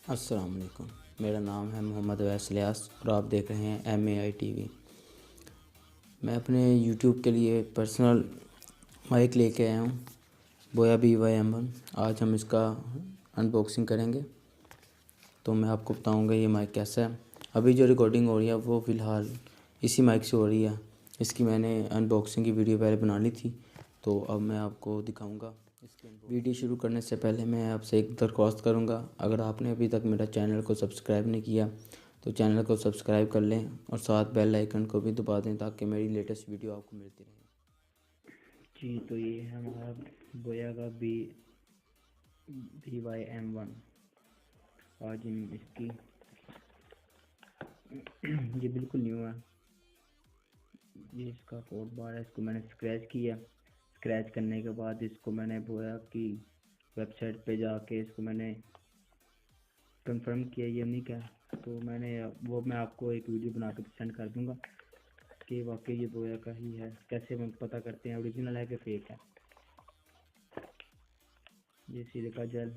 अस्सलाम वालेकुम। मेरा नाम है मोहम्मद अवैस इलियास और आप देख रहे हैं MAI TV। मैं अपने YouTube के लिए पर्सनल माइक लेके आया हूँ, बोया BY-M1। आज हम इसका अनबॉक्सिंग करेंगे तो मैं आपको बताऊँगा ये माइक कैसा है। अभी जो रिकॉर्डिंग हो रही है वो फ़िलहाल इसी माइक से हो रही है। इसकी मैंने अनबॉक्सिंग की वीडियो पहले बना ली थी, तो अब मैं आपको दिखाऊँगा। वीडियो शुरू करने से पहले मैं आपसे एक दरख्वास्त करूंगा, अगर आपने अभी तक मेरा चैनल को सब्सक्राइब नहीं किया तो चैनल को सब्सक्राइब कर लें और साथ बेल आइकन को भी दबा दें ताकि मेरी लेटेस्ट वीडियो आपको मिलती रहे। जी, तो ये है हमारा बोया का BY-M1। आज हम इसकी ये बिल्कुल न्यू है। ये इसका कोड बार है, इसको मैंने स्क्रैच किया। स्क्रैच करने के बाद इसको मैंने बोया की वेबसाइट पे जाके इसको मैंने कंफर्म किया ये नहीं क्या, तो मैं आपको एक वीडियो बना के सेंड कर दूंगा कि वाकई ये बोया का ही है। कैसे हम पता करते हैं ओरिजिनल है कि फेक है। ये सिलिका जेल,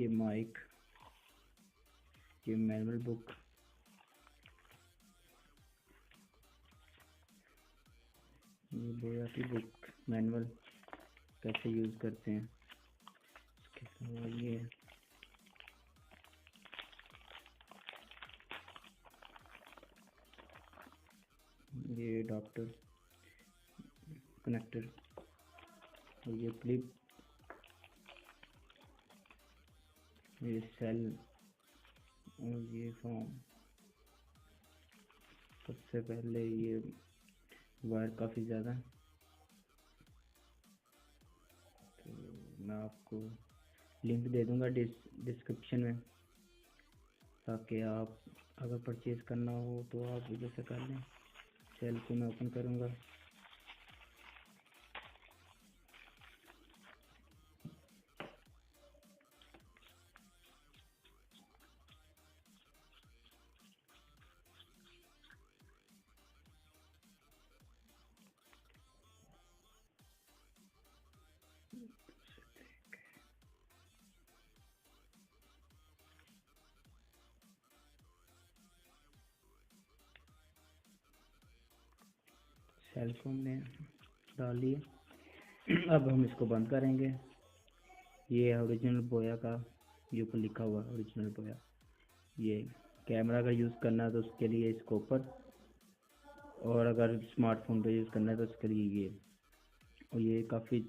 ये माइक, ये मैनुअल बुक, ये बोया की बुक मैनुअल कैसे यूज़ करते हैं। इसके अलावा ये डॉक्टर कनेक्टर, और ये क्लिप, ये सेल, और ये फॉर्म। सबसे पहले ये वायर काफ़ी ज़्यादा, तो मैं आपको लिंक दे दूंगा डिस्क्रिप्शन में, ताकि आप अगर परचेज़ करना हो तो आप इधर से कर लें। सेल को मैं ओपन करूंगा। सेल को हमने डाल लिया। अब हम इसको बंद करेंगे। ये है ओरिजिनल बोया का, ये ऊपर लिखा हुआ है ओरिजिनल बोया। ये कैमरा का यूज़ करना है तो उसके लिए इसको ऊपर, और अगर स्मार्टफोन पे यूज़ करना है तो उसके लिए ये। और ये काफ़ी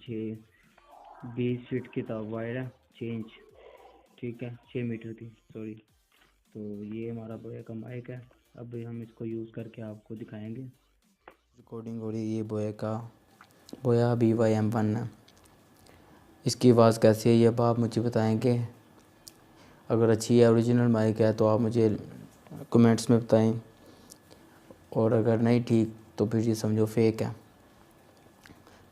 20 फीट की वायर है, 6 इंच, ठीक है, 6 मीटर की, सॉरी। तो ये हमारा बोया का माइक है। अब हम इसको यूज़ करके आपको दिखाएंगे। रिकॉर्डिंग हो रही है, ये बोया BY-M1 है। इसकी आवाज़ कैसी है ये अब आप मुझे बताएंगे। अगर अच्छी है, ओरिजिनल माइक है, तो आप मुझे कमेंट्स में बताएं, और अगर नहीं ठीक तो फिर ये समझो फेक है।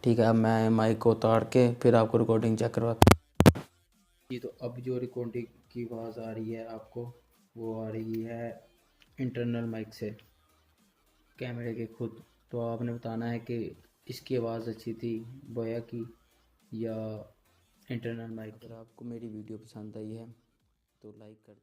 ठीक है, अब मैं माइक को उतार के फिर आपको रिकॉर्डिंग चेक करवाता हूँ। जी, तो अब जो रिकॉर्डिंग की आवाज़ आ रही है आपको, वो आ रही है इंटरनल माइक से, कैमरे के खुद। तो आपने बताना है कि इसकी आवाज़ अच्छी थी बोया की या इंटरनल माइक। अगर आपको मेरी वीडियो पसंद आई है तो लाइक कर